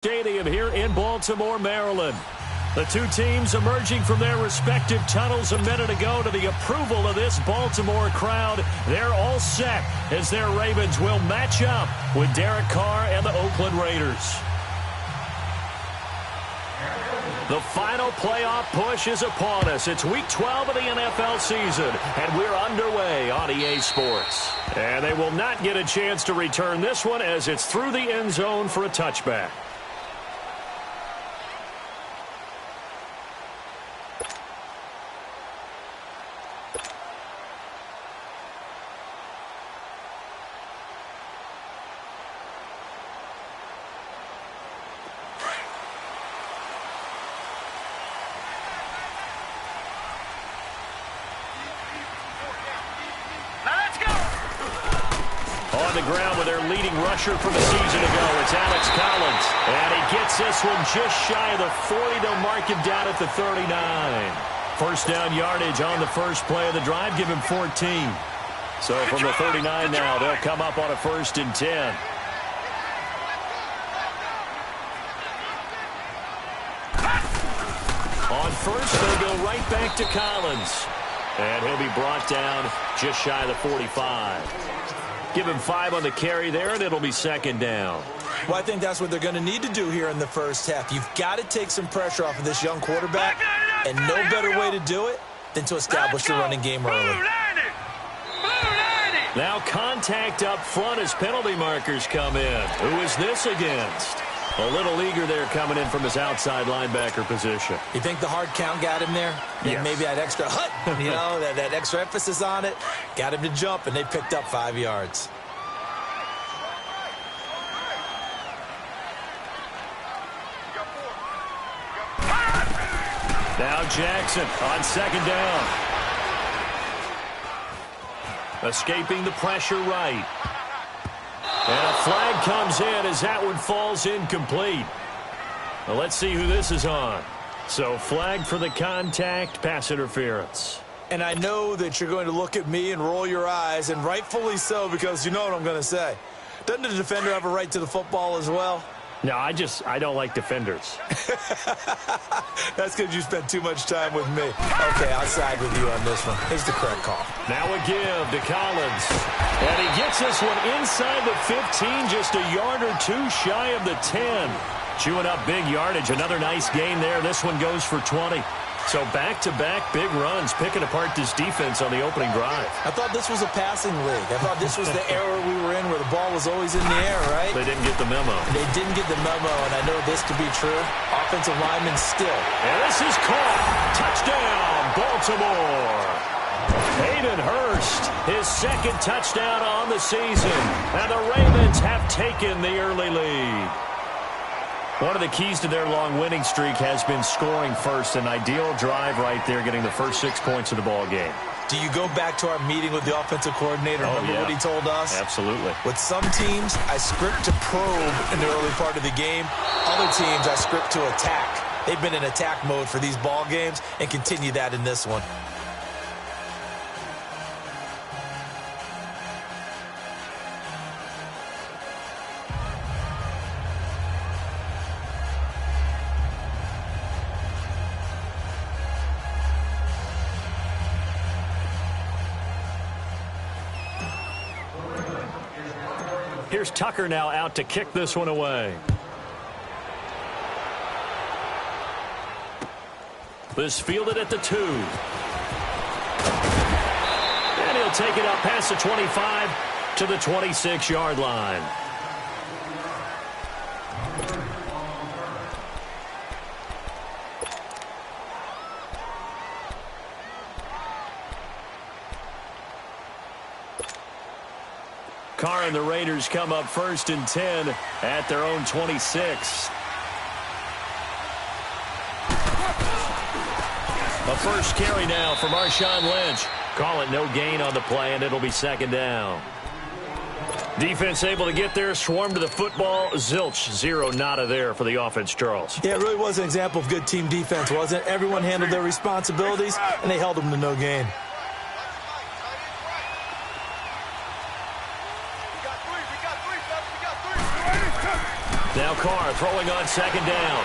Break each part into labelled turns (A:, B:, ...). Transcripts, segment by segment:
A: Stadium here in Baltimore, Maryland. The two teams emerging from their respective tunnels a minute ago to the approval of this Baltimore crowd. They're all set as their Ravens will match up with Derek Carr and the Oakland Raiders. The final playoff push is upon us. It's Week 12 of the NFL season, and we're underway on EA Sports. And they will not get a chance to return this one as it's through the end zone for a touchback. On the ground with their leading rusher from a season ago, it's Alex Collins. And he gets this one just shy of the 40. They'll mark him down at the 39. First down yardage on the first play of the drive. Give him 14. So from the 39 now, they'll come up on a 1st and 10. On first, they go right back to Collins. And he'll be brought down just shy of the 45. Give him 5 on the carry there, and it'll be 2nd down.
B: Well, I think that's what they're going to need to do here in the first half. You've got to take some pressure off of this young quarterback, and no better way to do it than to establish the running game early.
A: Now contact up front as penalty markers come in. Who is this against? A little eager there coming in from his outside linebacker position.
B: You think the hard count got him there?
A: Yes.
B: Maybe that extra that extra emphasis on it got him to jump, and they picked up 5 yards.
A: Now Jackson on 2nd down. Escaping the pressure right. And a flag comes in as that one falls incomplete. Well, let's see who this is on. So flag for the contact, pass interference.
B: And I know that you're going to look at me and roll your eyes, and rightfully so, because you know what I'm going to say. Doesn't the defender have a right to the football as well?
A: No, I don't like defenders.
B: That's because you spent too much time with me. Okay, I'll side with you on this one. Here's the correct call.
A: Now a give to Collins. And he gets this one inside the 15, just a yard or two shy of the 10. Chewing up big yardage. Another nice gain there. This one goes for 20. So back-to-back big runs, picking apart this defense on the opening drive.
B: I thought this was a passing league. I thought this was the era we were in where the ball was always in the air, right?
A: They didn't get the memo.
B: They didn't get the memo, and I know this to be true. Offensive linemen still.
A: And this is caught. Touchdown, Baltimore. Hayden Hurst, his 2nd touchdown on the season. And the Ravens have taken the early lead. One of the keys to their long winning streak has been scoring first. An ideal drive right there, getting the first 6 points of the ball game.
B: Do you go back to our meeting with the offensive coordinator? Remember what he told us?
A: Absolutely.
B: With some teams, I script to probe in the early part of the game. Other teams, I script to attack. They've been in attack mode for these ball games and continue that in this one.
A: Here's Tucker now out to kick this one away. This fielded at the 2. And he'll take it up past the 25 to the 26-yard line. Carr and the Raiders come up 1st and 10 at their own 26. A first carry now for Marshawn Lynch. Call it no gain on the play, and it'll be 2nd down. Defense able to get there, swarm to the football. Zilch, 0 nada there for the offense, Charles.
B: Yeah, it really was an example of good team defense, wasn't it? Everyone handled their responsibilities, and they held them to no gain.
A: Now Carr throwing on second down.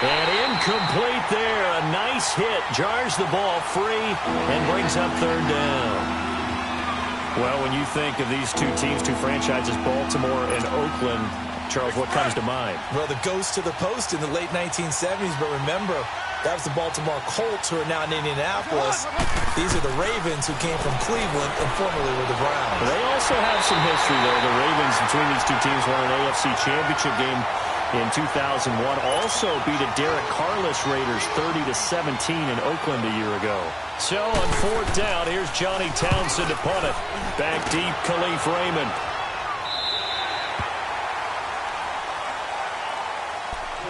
A: And incomplete there. A nice hit. Jars the ball free and brings up third down. Well, when you think of these two teams, two franchises, Baltimore and Oakland, Charles, what comes to mind?
B: Well, the ghost to the post in the late 1970s, but remember, that was the Baltimore Colts, who are now in Indianapolis. These are the Ravens, who came from Cleveland and formerly were the Browns.
A: They also have some history, though. The Ravens, between these two teams, won an AFC championship game in 2001. Also beat a Derek Carless Raiders 30-17 in Oakland a year ago. So on fourth down, here's Johnny Townsend to punt it. Back deep, Khalif Raymond.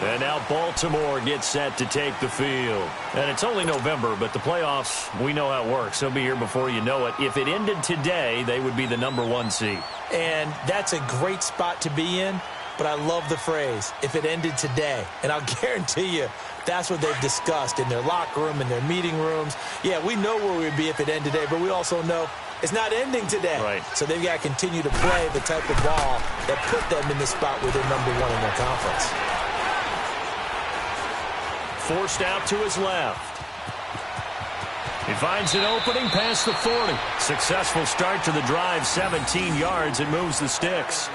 A: And now Baltimore gets set to take the field. And it's only November, but the playoffs, we know how it works. They'll be here before you know it. If it ended today, they would be the #1 seed.
B: And that's a great spot to be in, but I love the phrase, if it ended today. And I'll guarantee you, that's what they've discussed in their locker room, in their meeting rooms. Yeah, we know where we'd be if it ended today, but we also know it's not ending today.
A: Right.
B: So they've got to continue to play the type of ball that put them in the spot where they're #1 in their conference.
A: Forced out to his left. He finds an opening past the 40. Successful start to the drive, 17 yards, and moves the sticks.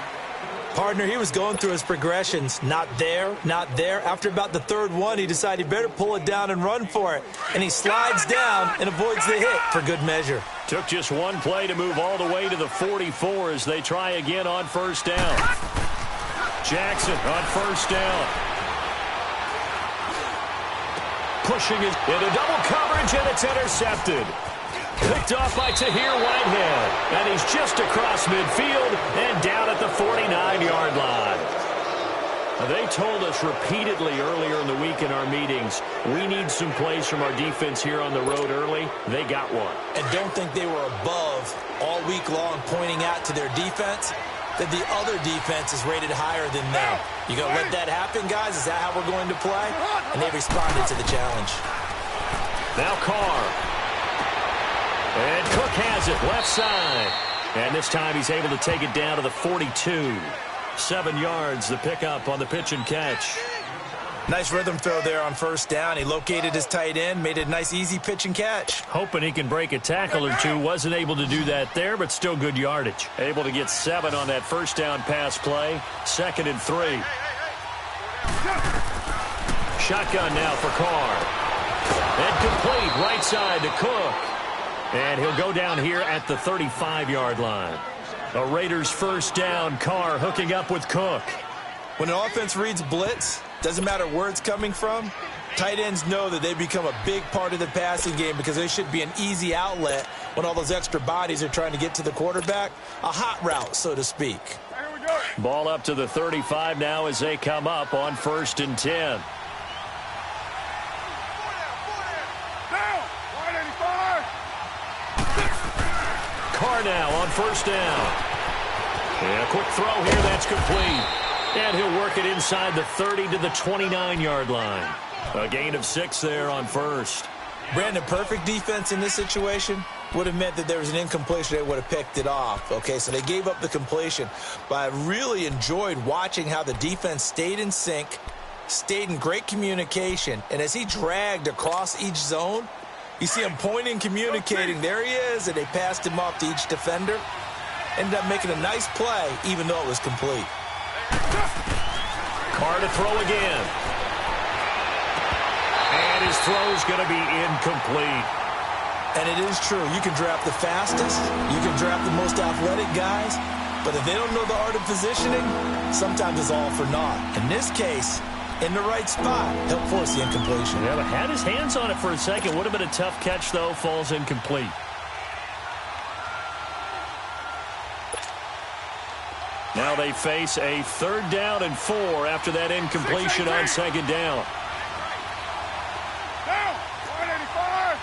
B: Partner, he was going through his progressions. Not there, not there. After about the third one, he decided he better pull it down and run for it. And he slides down and avoids the hit for good measure.
A: Took just one play to move all the way to the 44 as they try again on first down. Jackson on first down. Pushing it into double coverage, and it's intercepted. Picked off by Tahir Whitehead. And he's just across midfield and down at the 49-yard line. They told us repeatedly earlier in the week in our meetings, we need some plays from our defense here on the road early. They got one.
B: And don't think they were above all week long pointing out to their defense that the other defense is rated higher than them. You going to let that happen, guys? Is that how we're going to play? And they responded to the challenge.
A: Now Carr. And Cook has it left side. And this time he's able to take it down to the 42. 7 yards, the pickup on the pitch and catch.
B: Nice rhythm throw there on first down. He located his tight end, made it a nice, easy pitch and catch.
A: Hoping he can break a tackle or two. Wasn't able to do that there, but still good yardage. Able to get 7 on that first down pass play. 2nd and 3. Shotgun now for Carr. And complete right side to Cook. And he'll go down here at the 35-yard line. A Raiders first down. Carr hooking up with Cook.
B: When an offense reads blitz, doesn't matter where it's coming from, tight ends know that they become a big part of the passing game because they should be an easy outlet when all those extra bodies are trying to get to the quarterback. A hot route, so to speak.
A: Ball up to the 35 now as they come up on 1st and 10. Carr now on first down. And a quick throw here, that's complete. And he'll work it inside the 30 to the 29-yard line. A gain of 6 there on first.
B: Brandon, perfect defense in this situation would have meant that there was an incompletion. They would have picked it off. Okay, so they gave up the completion. But I really enjoyed watching how the defense stayed in sync, stayed in great communication. And as he dragged across each zone, you see him pointing, communicating. There he is, and they passed him off to each defender. Ended up making a nice play, even though it was complete.
A: Carr to throw again. And his throw's going to be incomplete.
B: And it is true. You can draft the fastest. You can draft the most athletic guys. But if they don't know the art of positioning, sometimes it's all for naught. In this case, in the right spot, he'll force the incompletion.
A: Yeah, but had his hands on it for a second. Would have been a tough catch, though. Falls incomplete. Now they face a 3rd down and 4 after that incompletion on 2nd down.
C: Down, 185.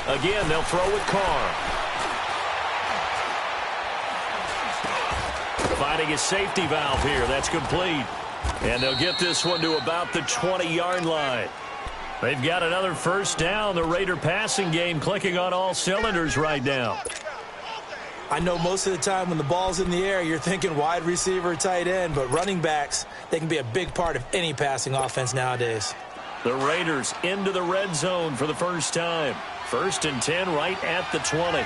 C: 24.
A: Again, they'll throw with Carr. Finding a safety valve here. That's complete. And they'll get this one to about the 20-yard line. They've got another first down. The Raider passing game clicking on all cylinders right now.
B: I know most of the time when the ball's in the air, you're thinking wide receiver, tight end, but running backs, they can be a big part of any passing offense nowadays.
A: The Raiders into the red zone for the first time. 1st and 10 right at the 20.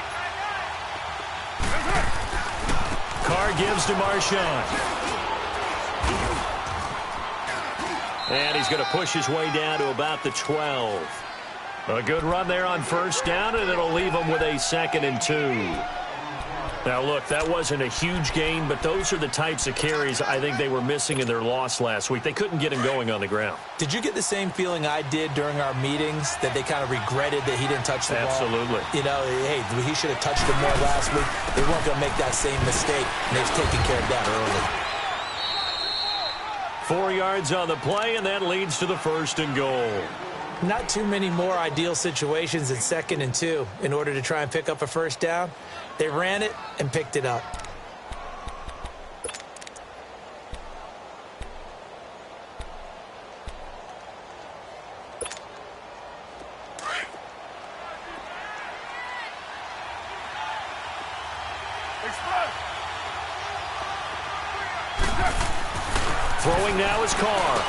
A: Carr gives to Marshawn. And he's going to push his way down to about the 12. A good run there on first down, and it'll leave him with a 2nd and 2. Now, look, that wasn't a huge gain, but those are the types of carries I think they were missing in their loss last week. They couldn't get him going on the ground.
B: Did you get the same feeling I did during our meetings, that they kind of regretted that he didn't touch the ball?
A: Absolutely.
B: You know, hey, he should have touched it more last week. They weren't going to make that same mistake, and they've taken care of that early.
A: 4 yards on the play, and that leads to the 1st and goal.
B: Not too many more ideal situations in 2nd and 2 in order to try and pick up a first down. They ran it and picked it up.
A: Throwing now is Carr.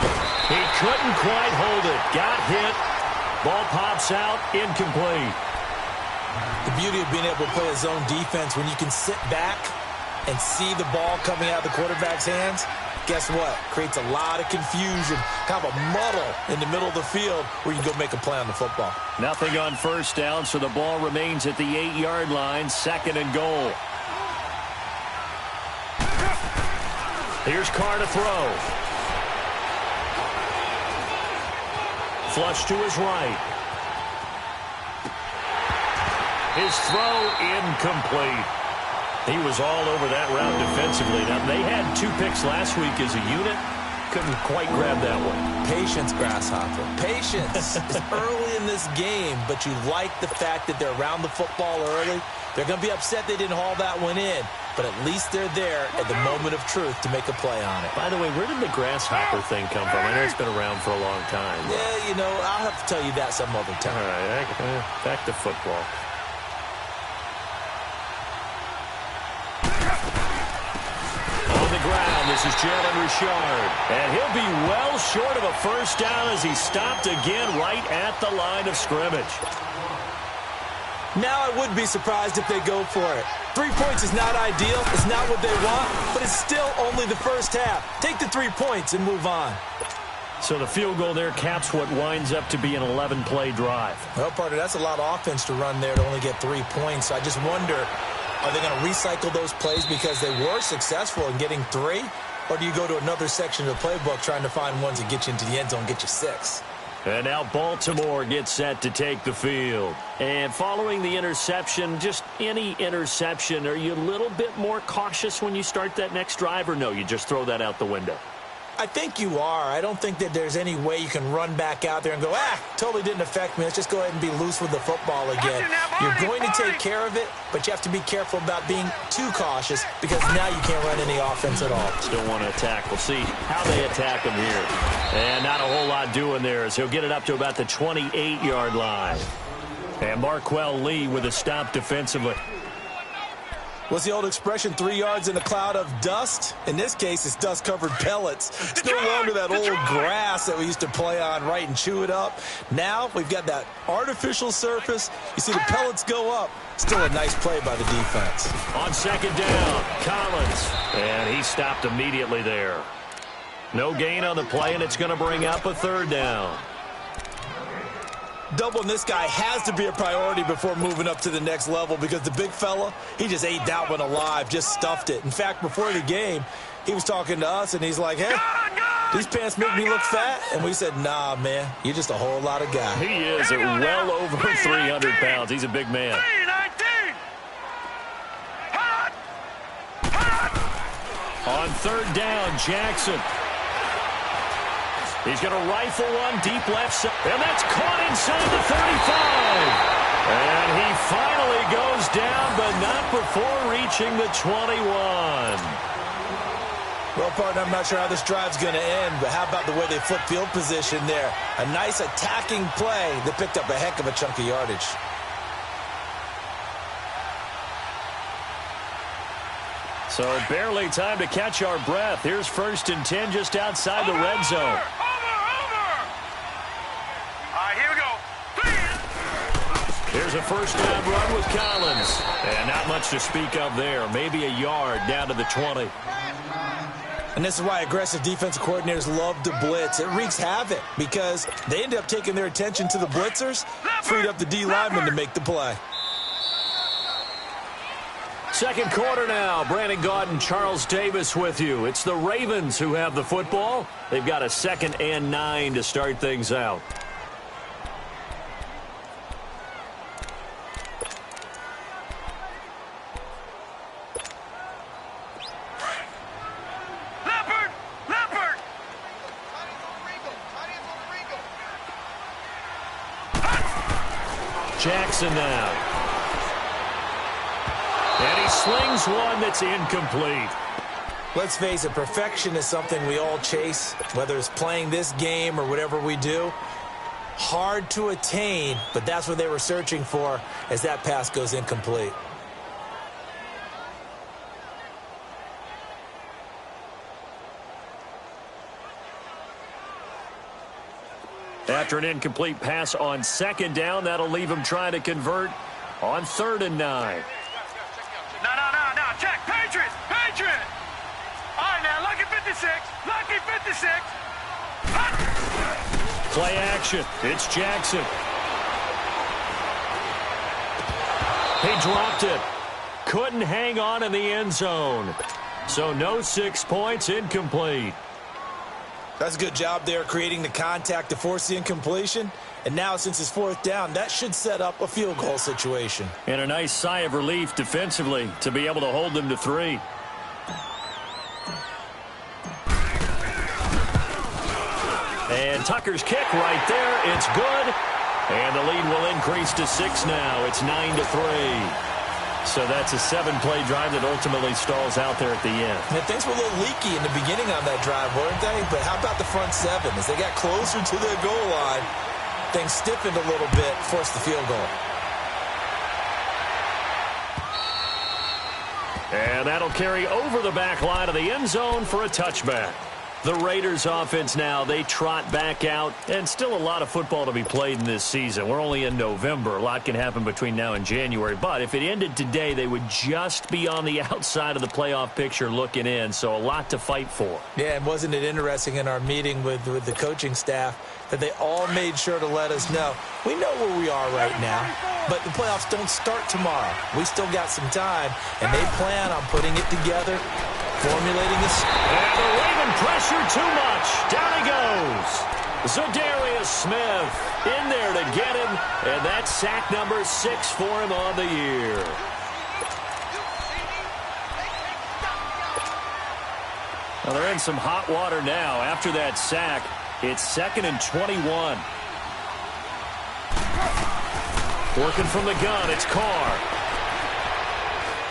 A: He couldn't quite hold it. Got hit. Ball pops out. Incomplete.
B: The beauty of being able to play a zone defense when you can sit back and see the ball coming out of the quarterback's hands, guess what? Creates a lot of confusion, kind of a muddle in the middle of the field where you can go make a play on the football.
A: Nothing on first down, so the ball remains at the 8-yard line, 2nd and goal. Here's Carr to throw. Flush to his right. His throw incomplete. He was all over that route defensively. Now, they had 2 picks last week as a unit. Couldn't quite grab that one.
B: Patience, Grasshopper. Patience. It's early in this game, but you like the fact that they're around the football early. They're going to be upset they didn't haul that one in, but at least they're there at the moment of truth to make a play on it.
A: By the way, where did the grasshopper thing come from? I know it's been around for a long time.
B: Yeah, you know, I'll have to tell you that some other time.
A: All right, back to football. This is Jalen Richard, and he'll be well short of a first down as he stopped again right at the line of scrimmage.
B: Now I would be surprised if they go for it. 3 points is not ideal. It's not what they want, but it's still only the first half. Take the 3 points and move on.
A: So the field goal there caps what winds up to be an 11-play drive.
B: Well, partner, that's a lot of offense to run there to only get 3 points. So I just wonder, are they going to recycle those plays because they were successful in getting 3? Or do you go to another section of the playbook trying to find ones that get you into the end zone and get you 6?
A: And now Baltimore gets set to take the field. And following the interception, just any interception, are you a little bit more cautious when you start that next drive, or no, you just throw that out the window?
B: I think you are. I don't think that there's any way you can run back out there and go, totally didn't affect me. Let's just go ahead and be loose with the football again. You're going to take care of it, but you have to be careful about being too cautious because now you can't run any offense at all.
A: Still want to attack. We'll see how they attack him here. And not a whole lot doing there as he'll get it up to about the 28-yard line. And Marquell Lee with a stop defensively.
B: What's the old expression, 3 yards in a cloud of dust? In this case, it's dust-covered pellets. It's no longer that old grass that we used to play on, right, and chew it up. Now we've got that artificial surface. You see the pellets go up. Still a nice play by the defense.
A: On 2nd down, Collins. And he stopped immediately there. No gain on the play, and it's going to bring up a 3rd down.
B: Doubling this guy has to be a priority before moving up to the next level because the big fella, he just ate that one alive, just stuffed it. In fact, before the game, he was talking to us, and he's like, hey, these pants make me look fat. And we said, nah, man, you're just a whole lot of guy.
A: He is at well over 300 pounds. He's a big man. On 3rd down, Jackson. He's going to rifle one deep left side, and that's caught inside the 35. And he finally goes down, but not before reaching the 21.
B: Well, partner, I'm not sure how this drive's going to end, but how about the way they flip field position there? A nice attacking play that picked up a heck of a chunk of yardage.
A: So barely time to catch our breath. Here's 1st and 10 just outside the red zone.
C: Over! All right, here we go.
A: Here's a first down run with Collins. And not much to speak of there. Maybe a yard down to the 20.
B: And this is why aggressive defensive coordinators love to blitz. It wreaks havoc because they end up taking their attention to the blitzers, freed up the D lineman to make the play.
A: Second quarter now. Brandon Gaudin, Charles Davis with you. It's the Ravens who have the football. They've got a 2nd and 9 to start things out. Jackson now. And he slings one that's incomplete.
B: Let's face it, perfection is something we all chase, whether it's playing this game or whatever we do. Hard to attain, but that's what they were searching for as that pass goes incomplete.
A: After an incomplete pass on 2nd down, that'll leave him trying to convert on 3rd and 9.
C: No. Check. Patriots. All right, now, lucky 56.
A: Play action. It's Jackson. He dropped it. Couldn't hang on in the end zone. So no 6 points, incomplete.
B: That's a good job there creating the contact to force the incompletion. And now, since it's 4th down, that should set up a field goal situation.
A: And a nice sigh of relief defensively to be able to hold them to 3. And Tucker's kick right there. It's good. And the lead will increase to 6 now. It's 9-3. So that's a 7-play drive that ultimately stalls out there at the end.
B: And things were a little leaky in the beginning on that drive, weren't they? But how about the front 7? As they got closer to their goal line, things stiffened a little bit, forced the field goal.
A: And that'll carry over the back line of the end zone for a touchback. The Raiders offense now, they trot back out, and still a lot of football to be played in this season. We're only in November. A lot can happen between now and January. But if it ended today, they would just be on the outside of the playoff picture looking in, so a lot to fight for.
B: Yeah, and wasn't it interesting in our meeting with the coaching staff that they all made sure to let us know, we know where we are right now, but the playoffs don't start tomorrow. We still got some time, and they plan on putting it together, formulating a...
A: And the Raven pressure too much. Down he goes. Zadarius Smith in there to get him, and that's sack number 6 for him on the year. Well, they're in some hot water now. After that sack, it's 2nd and 21. Working from the gun, it's Carr.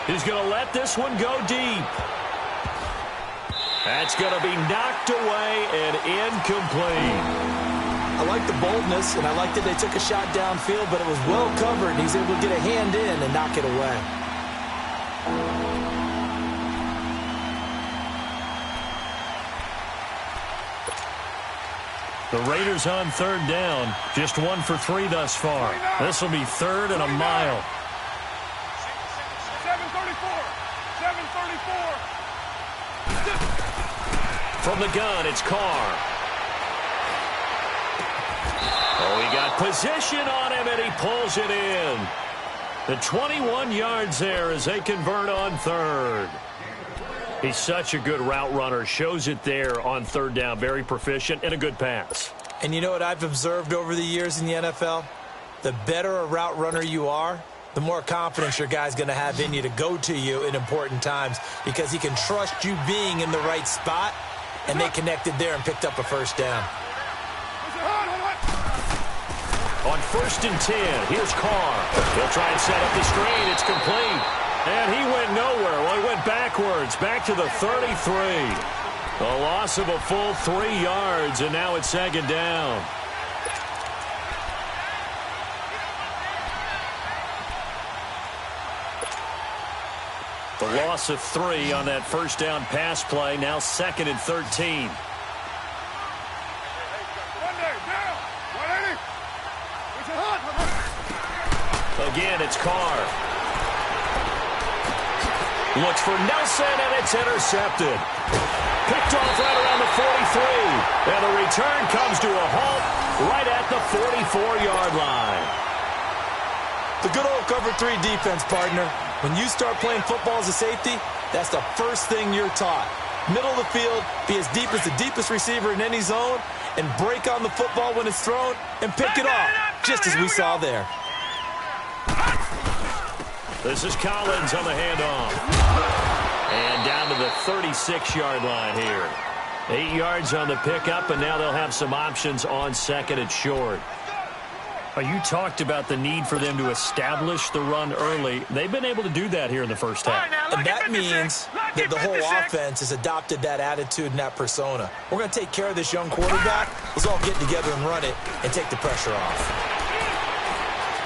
A: He's going to let this one go deep. That's going to be knocked away and incomplete.
B: I like the boldness, and I like that they took a shot downfield, but it was well covered, and he's able to get a hand in and knock it away.
A: The Raiders on 3rd down. Just 1 for 3 thus far. This will be 3rd and a mile.
C: 7:34.
A: From the gun, it's Carr. Oh, he got position on him, and he pulls it in. The 21 yards there as they convert on 3rd. He's such a good route runner. Shows it there on 3rd down. Very proficient and a good pass.
B: And you know what I've observed over the years in the NFL? The better a route runner you are, the more confidence your guy's going to have in you to go to you in important times because he can trust you being in the right spot, and they connected there and picked up a 1st down.
A: On 1st and 10, here's Carr. He'll try and set up the screen. It's complete. And he went nowhere. Well, he went backwards, back to the 33. A loss of a full 3 yards, and now it's second down. The loss of 3 on that first down pass play, now 2nd and 13. Again, it's Carr. Looks for Nelson, and it's intercepted. Picked off right around the 43. And the return comes to a halt right at the 44-yard line.
B: The good old cover 3 defense, partner. When you start playing football as a safety, that's the first thing you're taught. Middle of the field, be as deep as the deepest receiver in any zone, and break on the football when it's thrown, and pick it off, just as we saw there.
A: This is Collins on the handoff. And down to the 36-yard line here. 8 yards on the pickup, and now they'll have some options on 2nd and short. You talked about the need for them to establish the run early. They've been able to do that here in the first half.
B: And that means that the whole offense has adopted that attitude and that persona. We're going to take care of this young quarterback. Let's all get together and run it and take the pressure off.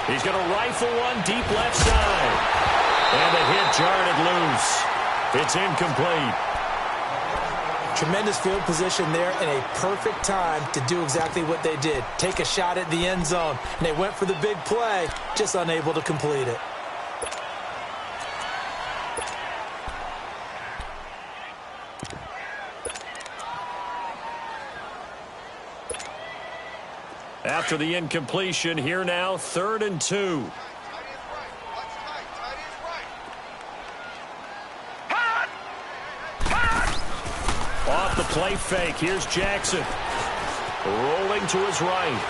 A: He's going to rifle one deep left side. And the hit jarred it loose. It's incomplete.
B: Tremendous field position there and a perfect time to do exactly what they did. Take a shot at the end zone. And they went for the big play, just unable to complete it.
A: After the incompletion, here now, 3rd and 2. Off the play fake, here's Jackson. Rolling to his right.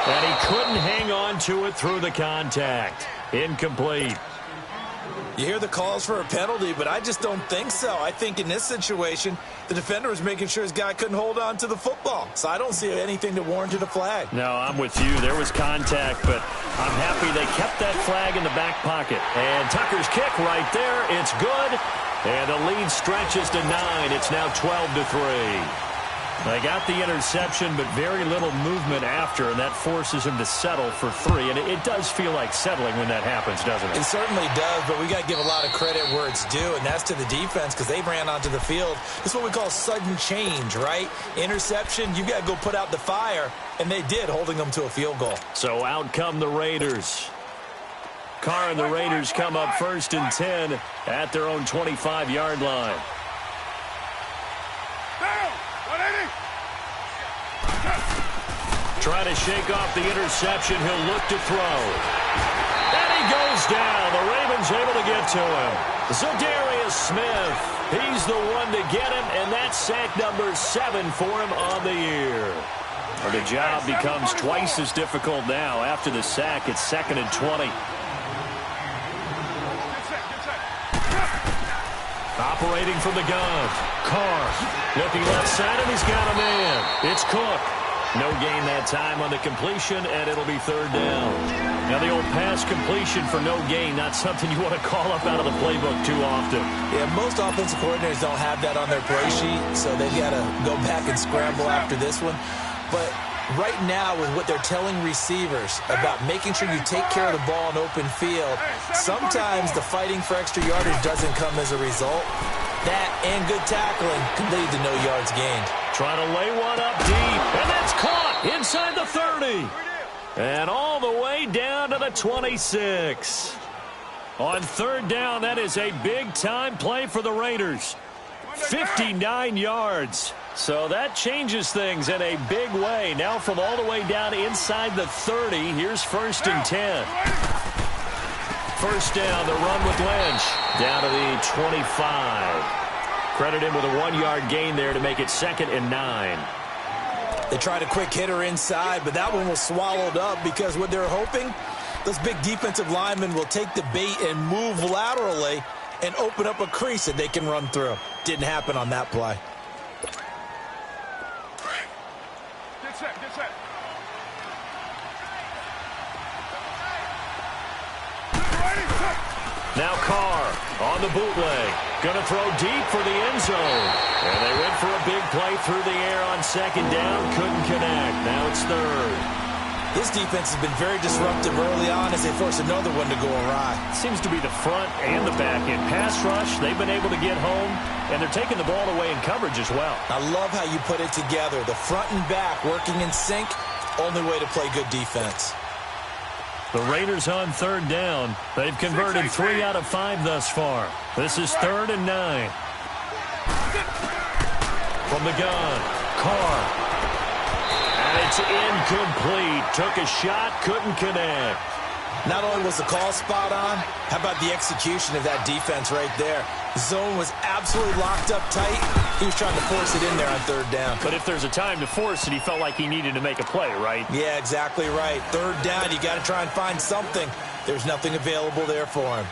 A: And he couldn't hang on to it through the contact. Incomplete.
B: You hear the calls for a penalty, but I just don't think so. I think in this situation, the defender was making sure his guy couldn't hold on to the football. So I don't see anything to warrant a flag.
A: No, I'm with you. There was contact, but I'm happy they kept that flag in the back pocket. And Tucker's kick right there. It's good. And the lead stretches to 9. It's now 12-3. They got the interception, but very little movement after, and that forces him to settle for 3. And it does feel like settling when that happens, doesn't it?
B: It certainly does, but we got to give a lot of credit where it's due, and that's to the defense because they ran onto the field. This is what we call sudden change, right? Interception, you got to go put out the fire, and they did, holding them to a field goal.
A: So out come the Raiders. Carr and the Raiders come up 1st and 10 at their own 25-yard line. Trying to shake off the interception. He'll look to throw. And he goes down. The Ravens able to get to him. Zadarius Smith. He's the one to get him, and that's sack number 7 for him on the year. Well, the job becomes twice as difficult now. After the sack, it's 2nd and 20. Operating from the gun. Carr looking left side, and he's got a man. It's Cook. No gain that time on the completion, and it'll be 3rd down. Now, the old pass completion for no gain, not something you want to call up out of the playbook too often.
B: Yeah, most offensive coordinators don't have that on their play sheet, so they've got to go back and scramble after this one. But right now, with what they're telling receivers about making sure you take care of the ball in open field, sometimes the fighting for extra yardage doesn't come as a result. That and good tackling can lead to no yards gained.
A: Trying to lay one up deep, and that's caught inside the 30. And all the way down to the 26. On 3rd down, that is a big-time play for the Raiders. 59 yards. So that changes things in a big way. Now from all the way down inside the 30, here's 1st and 10. 1st down, the run with Lynch. Down to the 25. Credit him with a 1-yard gain there to make it 2nd and 9.
B: They tried a quick hitter inside, but that one was swallowed up because what they're hoping, those big defensive linemen will take the bait and move laterally and open up a crease that they can run through. Didn't happen on that play.
C: Get set, get set.
A: Now Carr on the bootleg. Going to throw deep for the end zone. And they went for a big play through the air on second down. Couldn't connect. Now it's third.
B: This defense has been very disruptive early on as they force another one to go awry.
A: Seems to be the front and the back end. Pass rush, they've been able to get home, and they're taking the ball away in coverage as well.
B: I love how you put it together. The front and back working in sync, only way to play good defense.
A: The Raiders on third down. They've converted 3 out of 5 thus far. This is 3rd and 9. From the gun, Carr. And it's incomplete. Took a shot, couldn't connect.
B: Not only was the call spot on, how about the execution of that defense right there? The zone was absolutely locked up tight. He was trying to force it in there on third down.
A: But if there's a time to force it, he felt like he needed to make a play, right?
B: Yeah, exactly right. Third down, you got to try and find something. There's nothing available there for him.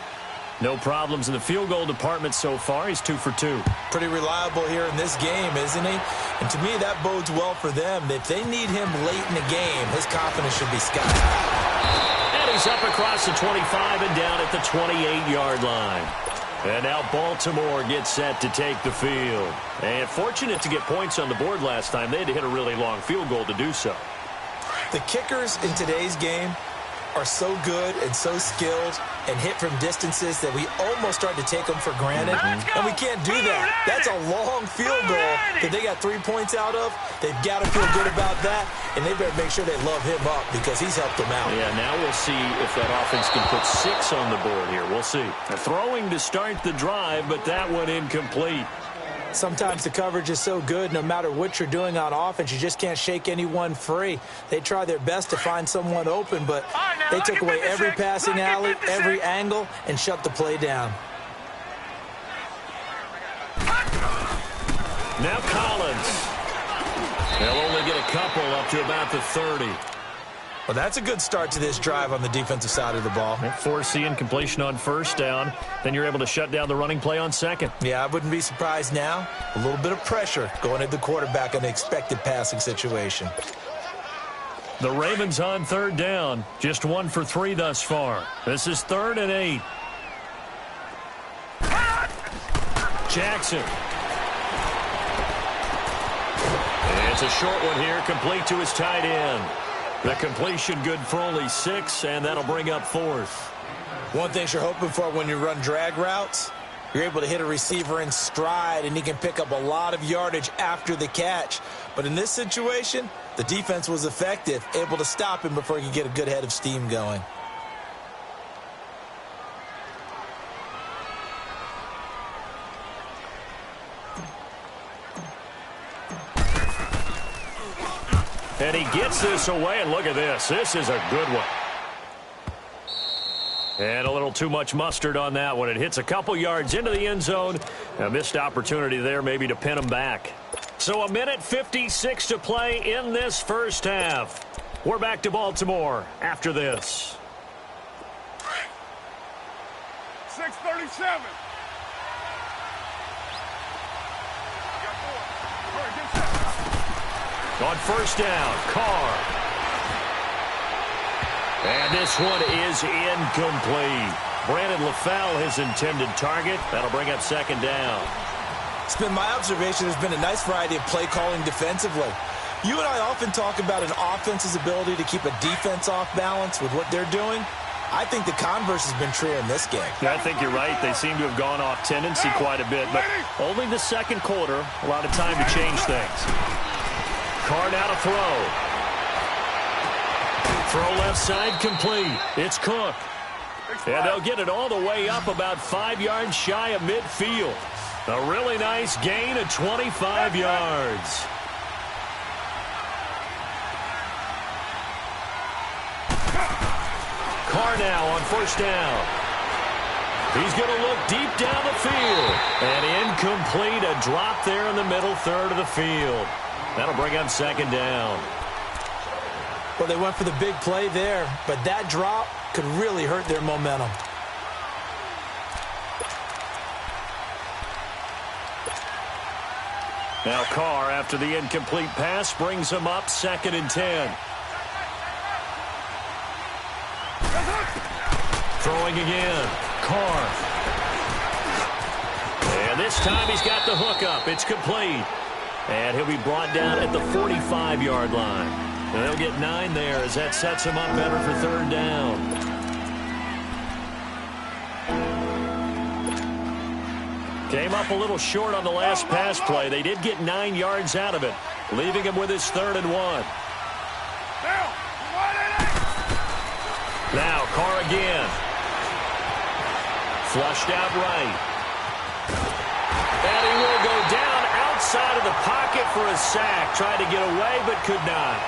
A: No problems in the field goal department so far. He's 2 for 2.
B: Pretty reliable here in this game, isn't he? And to me, that bodes well for them. If they need him late in the game, his confidence should be sky high.
A: And he's up across the 25 and down at the 28-yard line. And now Baltimore gets set to take the field. And fortunate to get points on the board last time. They had to hit a really long field goal to do so.
B: The kickers in today's game are so good and so skilled and hit from distances that we almost start to take them for granted. And we can't do that. That's a long field goal that they got 3 points out of. They've got to feel good about that, and they better make sure they love him up because he's helped them out.
A: Yeah, now we'll see if that offense can put 6 on the board here. We'll see. Throwing to start the drive, but that one incomplete.
B: Sometimes the coverage is so good, no matter what you're doing on offense, you just can't shake anyone free. They try their best to find someone open, but they took away every passing alley, every angle, and shut the play down.
A: Now Collins. They'll only get a couple up to about the 30.
B: Well, that's a good start to this drive on the defensive side of the ball.
A: Force the incompletion on first down. Then you're able to shut down the running play on second.
B: Yeah, I wouldn't be surprised now. A little bit of pressure going at the quarterback in the expected passing situation.
A: The Ravens on third down. Just 1 for 3 thus far. This is 3rd and 8. Jackson. And it's a short one here, complete to his tight end. The completion good for only 6, and that'll bring up 4th.
B: One thing you're hoping for when you run drag routes, you're able to hit a receiver in stride, and he can pick up a lot of yardage after the catch. But in this situation, the defense was effective, able to stop him before he could get a good head of steam going.
A: And he gets this away, and look at this. This is a good one. And a little too much mustard on that one. It hits a couple yards into the end zone. A missed opportunity there maybe to pin him back. So 1:56 to play in this first half. We're back to Baltimore after this.
C: 6:37.
A: On first down, Carr. And this one is incomplete. Brandon LaFell, his intended target. That'll bring up second down.
B: It's been my observation there's been a nice variety of play calling defensively. You and I often talk about an offense's ability to keep a defense off balance with what they're doing. I think the converse has been true in this game.
A: Yeah, I think you're right. They seem to have gone off tendency quite a bit, but only the second quarter, a lot of time to change things. Carr now to throw. Throw left side complete. It's Cook. And they'll get it all the way up about 5 yards shy of midfield. A really nice gain of 25 yards. Carr now on first down. He's going to look deep down the field. And incomplete, a drop there in the middle third of the field. That'll bring up second down.
B: Well, they went for the big play there, but that drop could really hurt their momentum.
A: Now Carr, after the incomplete pass, brings him up 2nd and 10. Throwing again. Carr. And this time he's got the hook up. It's complete. And he'll be brought down at the 45-yard line. And they'll get 9 there as that sets him up better for third down. Came up a little short on the last pass play. They did get 9 yards out of it, leaving him with his 3rd and 1. Now Carr again. Flushed out right. And he will go down outside of the pocket for a sack. Tried to get away, but could not.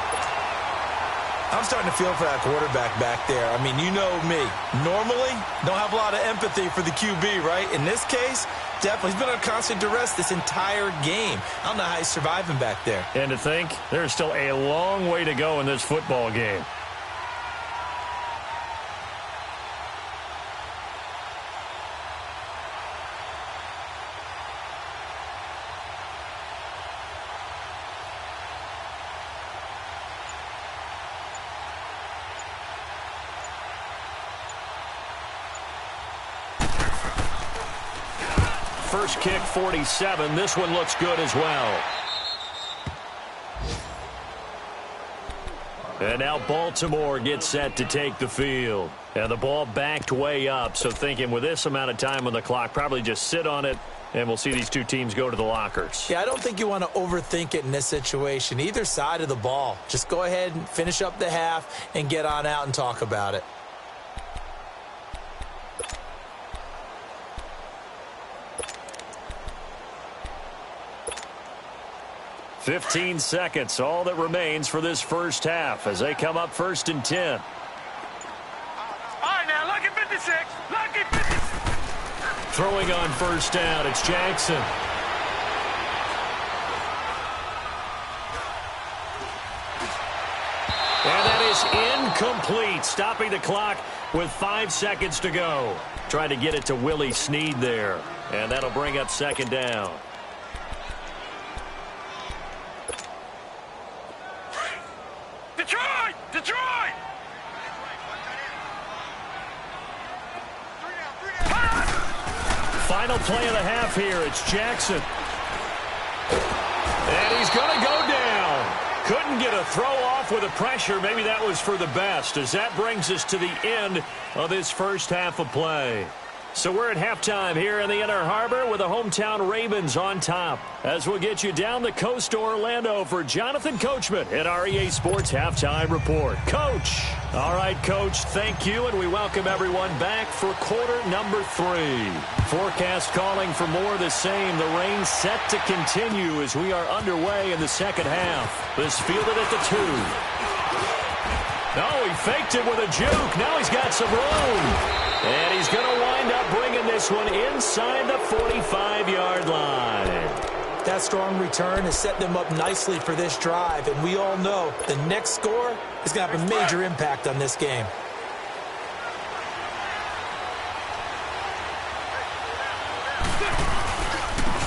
B: I'm starting to feel for that quarterback back there. I mean, you know me. Normally, don't have a lot of empathy for the QB, right? In this case, definitely. He's been under constant duress this entire game. I don't know how he's surviving back there.
A: And to think, there's still a long way to go in this football game. First kick, 47. This one looks good as well. And now Baltimore gets set to take the field. And the ball backed way up, so thinking with this amount of time on the clock, probably just sit on it, and we'll see these two teams go to the lockers.
B: Yeah, I don't think you want to overthink it in this situation. Either side of the ball. Just go ahead and finish up the half and get on out and talk about it.
A: 15 seconds, all that remains for this first half as they come up 1st and 10.
C: All right, now, lucky 56. Lucky 56.
A: Throwing on first down, it's Jackson. And that is incomplete, stopping the clock with 5 seconds to go. Trying to get it to Willie Snead there, and that'll bring up 2nd down.
C: Detroit! Detroit!
A: Final play of the half here. It's Jackson. And he's going to go down. Couldn't get a throw off with the pressure. Maybe that was for the best, as that brings us to the end of this first half of play. So we're at halftime here in the Inner Harbor with the hometown Ravens on top. As we'll get you down the coast to Orlando for Jonathan Coachman at our EA Sports Halftime Report. Coach. All right, Coach, thank you, and we welcome everyone back for quarter number 3. Forecast calling for more of the same. The rain set to continue as we are underway in the second half. This fielded at the 2. No, he faked it with a juke. Now he's got some room. And he's going to wind up bringing this one inside the 45-yard line.
B: That strong return has set them up nicely for this drive, and we all know the next score is going to have a major impact on this game.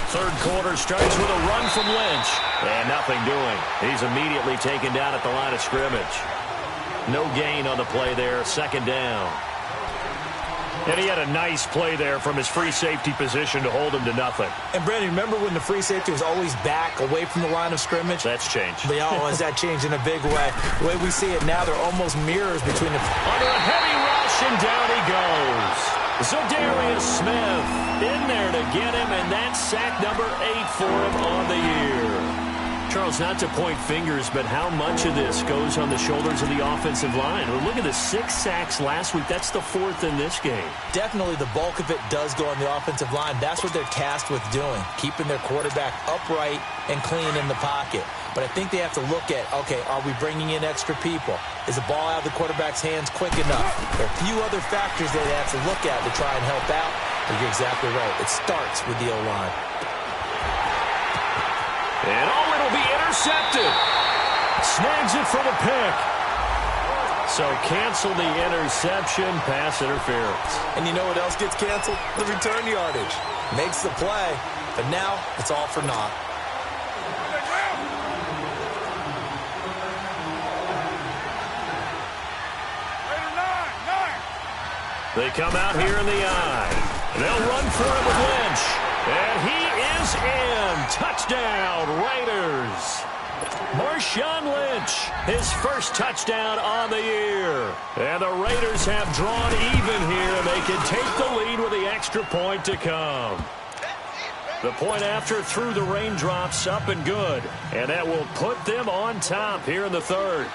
A: Third quarter starts with a run from Lynch. And nothing doing. He's immediately taken down at the line of scrimmage. No gain on the play there. 2nd down. And he had a nice play there from his free safety position to hold him to nothing.
B: And, Brandon, remember when the free safety was always back away from the line of scrimmage?
A: That's changed.
B: Yeah, has that changed in a big way? The way we see it now, they're almost mirrors between the...
A: Under a heavy rush, and down he goes. Zadarius Smith in there to get him, and that's sack number 8 for him on the year. Charles, not to point fingers, but how much of this goes on the shoulders of the offensive line? Well, look at the 6 sacks last week. That's the 4th in this game.
B: Definitely the bulk of it does go on the offensive line. That's what they're tasked with doing, keeping their quarterback upright and clean in the pocket. But I think they have to look at, okay, are we bringing in extra people? Is the ball out of the quarterback's hands quick enough? There are a few other factors they have to look at to try and help out. But you're exactly right. It starts with the O-line.
A: And it'll be intercepted. Snags it for the pick. So cancel the interception, pass interference.
B: And you know what else gets canceled? The return yardage. Makes the play, but now it's all for naught.
A: They come out here in the eye. They'll run for it with Lynch. And he is in. Touchdown, Raiders. Marshawn Lynch, his first touchdown on the year. And the Raiders have drawn even here, and they can take the lead with the extra point to come. The point after through the raindrops, up and good. And that will put them on top here in the third.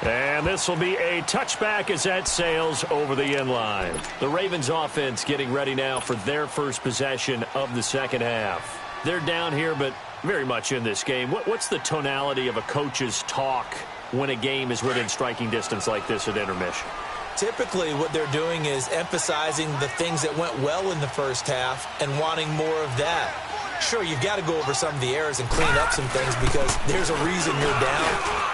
A: And this will be a touchback as that sails over the end line. The Ravens offense getting ready now for their first possession of the second half. They're down here, but very much in this game. What's the tonality of a coach's talk when a game is within striking distance like this at intermission?
B: Typically, what they're doing is emphasizing the things that went well in the first half and wanting more of that. Sure, you've got to go over some of the errors and clean up some things because there's a reason you're down.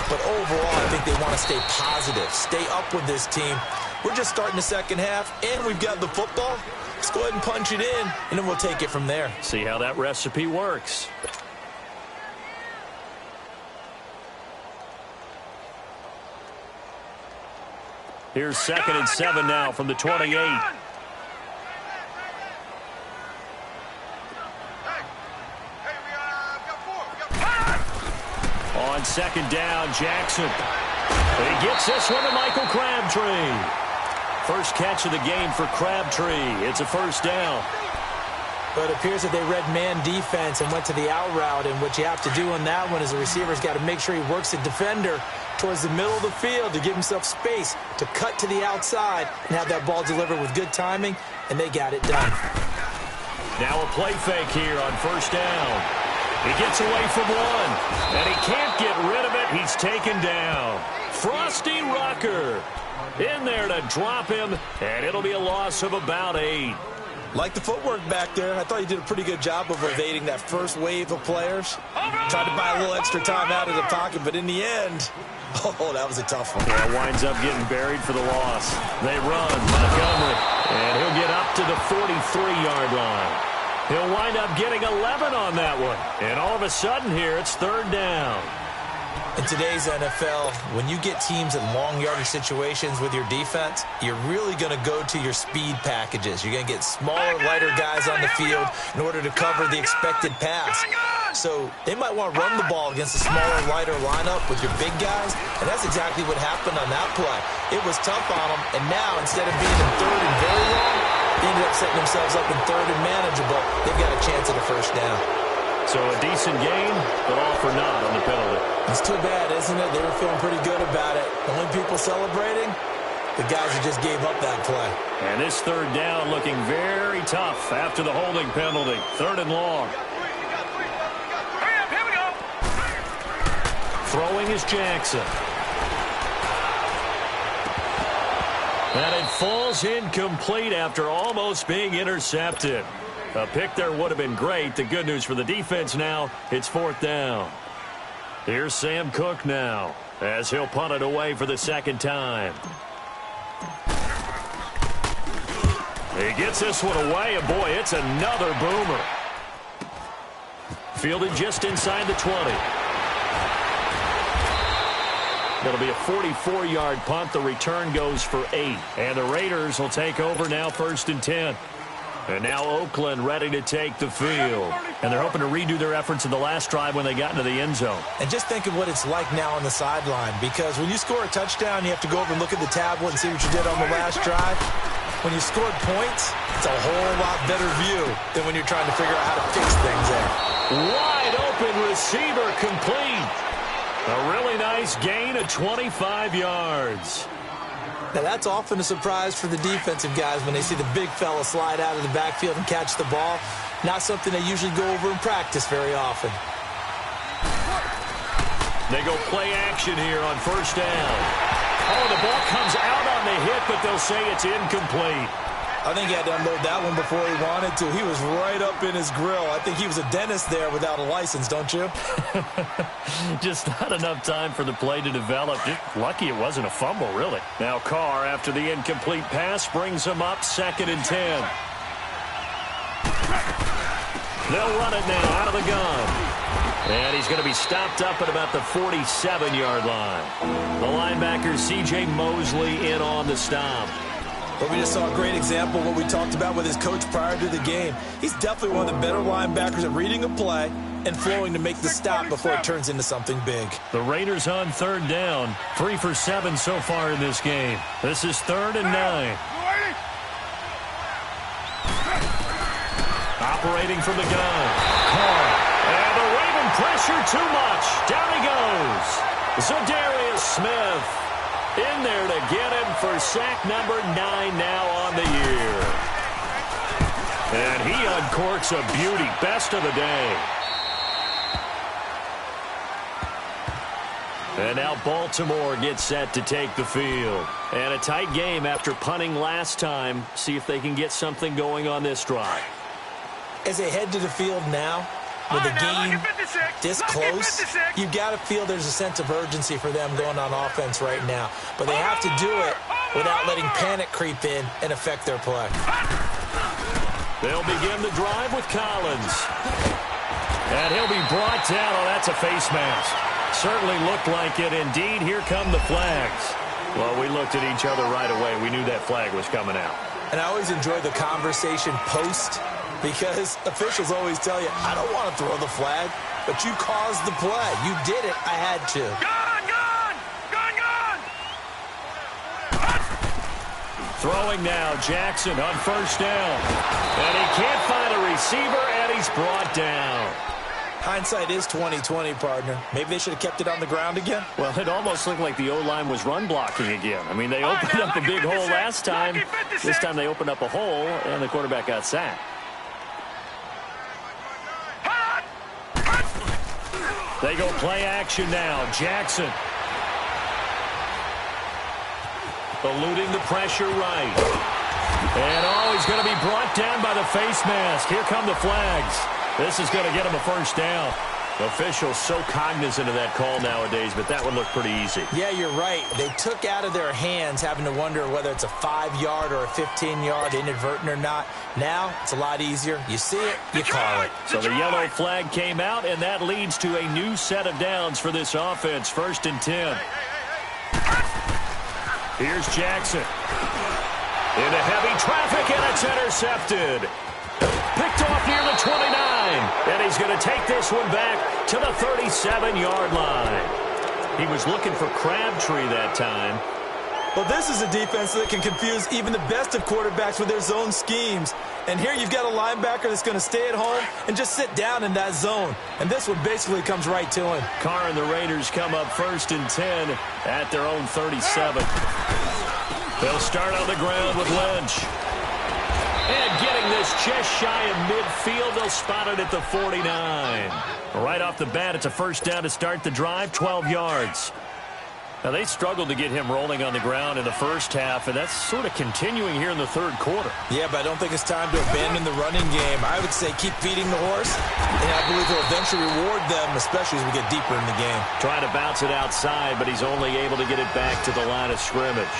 B: But overall, I think they want to stay positive, stay up with this team. We're just starting the second half, and we've got the football. Let's go ahead and punch it in, and then we'll take it from there.
A: See how that recipe works. Here's 2nd and 7 now from the 28. On 2nd down, Jackson. He gets this one to Michael Crabtree. First catch of the game for Crabtree. It's a first down.
B: But it appears that they read man defense and went to the out route. And what you have to do on that one is the receiver's got to make sure he works the defender towards the middle of the field to give himself space to cut to the outside and have that ball delivered with good timing, and they got it done.
A: Now a play fake here on first down. He gets away from one, and he can't get rid of it. He's taken down. Frosty Rucker in there to drop him, and it'll be a loss of about 8.
B: Like the footwork back there, I thought he did a pretty good job of evading that first wave of players. Tried to buy a little extra time out of the pocket, but in the end, oh, that was a tough one.
A: Yeah, winds up getting buried for the loss. They run, Montgomery, and he'll get up to the 43-yard line. He'll wind up getting 11 on that one. And all of a sudden here, it's 3rd down.
B: In today's NFL, when you get teams in long yardage situations with your defense, you're really going to go to your speed packages. You're going to get smaller, lighter guys on the field in order to cover the expected pass. So they might want to run the ball against a smaller, lighter lineup with your big guys, and that's exactly what happened on that play. It was tough on them, and now instead of being in 3rd and very long, they ended up setting themselves up in 3rd and manageable. They've got a chance at a first down.
A: So a decent game, but all for naught on the penalty.
B: It's too bad, isn't it? They were feeling pretty good about it. The only people celebrating, the guys who just gave up that play.
A: And this 3rd down looking very tough after the holding penalty. 3rd and long.
C: Here we go.
A: Throwing is Jackson. And it falls incomplete after almost being intercepted. A pick there would have been great. The good news for the defense now, it's 4th down. Here's Sam Cook now as he'll punt it away for the 2nd time. He gets this one away, and boy, it's another boomer. Fielded just inside the 20. That'll be a 44-yard punt. The return goes for 8. And the Raiders will take over now 1st and 10. And now Oakland ready to take the field. And they're hoping to redo their efforts in the last drive when they got into the end zone.
B: And just think of what it's like now on the sideline, because when you score a touchdown, you have to go over and look at the tablet and see what you did on the last drive. When you scored points, it's a whole lot better view than when you're trying to figure out how to fix things there.
A: Wide open receiver complete. A really nice gain of 25 yards.
B: Now, that's often a surprise for the defensive guys when they see the big fella slide out of the backfield and catch the ball. Not something they usually go over in practice very often.
A: They go play action here on 1st down. Oh, the ball comes out on the hit, but they'll say it's incomplete.
B: I think he had to unload that one before he wanted to. He was right up in his grill. I think he was a dentist there without a license, don't you?
A: Just not enough time for the play to develop. Just lucky it wasn't a fumble, really. Now Carr, after the incomplete pass, brings him up 2nd and 10. They'll run it now out of the gun. And he's going to be stopped up at about the 47-yard line. The linebacker, C.J. Mosley, in on the stop.
B: But we just saw a great example of what we talked about with his coach prior to the game. He's definitely one of the better linebackers at reading a play and flowing to make the stop before it turns into something big.
A: The Raiders on third down. 3 for 7 so far in this game. This is 3rd and 9. Operating from the gun. Carr. And the Raven pressure too much. Down he goes. Zadarius Smith in there to get him for sack number 9 now on the year. And he uncorks a beauty. Best of the day. And now Baltimore gets set to take the field. And a tight game after punting last time. See if they can get something going on this drive.
B: As they head to the field now, with the game this close, you've got to feel there's a sense of urgency for them going on offense right now. But they have to do it without letting panic creep in and affect their play.
A: They'll begin the drive with Collins. And he'll be brought down. Oh, that's a face mask. Certainly looked like it. Indeed, here come the flags. Well, we looked at each other right away. We knew that flag was coming out.
B: And I always enjoy the conversation post, because officials always tell you, I don't want to throw the flag, but you caused the play. You did it. I had to.
A: Throwing now, Jackson on first down. And he can't find a receiver, and he's brought down.
B: Hindsight is 20/20, partner. Maybe they should have kept it on the ground again.
A: Well, it almost looked like the O-line was run blocking again. I mean, they opened up a big hole last time. This time they opened up a hole, and the quarterback got sacked. They go play action now. Jackson. Eluding the pressure right. And, oh, he's going to be brought down by the face mask. Here come the flags. This is going to get him a first down. Officials so cognizant of that call nowadays, but that would look pretty easy.
B: Yeah, you're right. They took out of their hands having to wonder whether it's a 5-yard or a 15-yard, inadvertent or not. Now, it's a lot easier. You see it, you call it.
A: So the yellow flag came out, and that leads to a new set of downs for this offense. 1st and 10. Here's Jackson. Into heavy traffic, and it's intercepted. Picked off near the 29, and he's going to take this one back to the 37-yard line. He was looking for Crabtree that time.
B: Well, this is a defense that can confuse even the best of quarterbacks with their zone schemes. And here you've got a linebacker that's going to stay at home and just sit down in that zone. And this one basically comes right to him.
A: Carr and the Raiders come up 1st and 10 at their own 37. They'll start on the ground with Lynch. And getting this just shy of midfield, they'll spot it at the 49. Right off the bat, it's a first down to start the drive, 12 yards. Now, they struggled to get him rolling on the ground in the first half, and that's sort of continuing here in the third quarter.
B: Yeah, but I don't think it's time to abandon the running game. I would say keep feeding the horse, and I believe he'll eventually reward them, especially as we get deeper in the game.
A: Trying to bounce it outside, but he's only able to get it back to the line of scrimmage.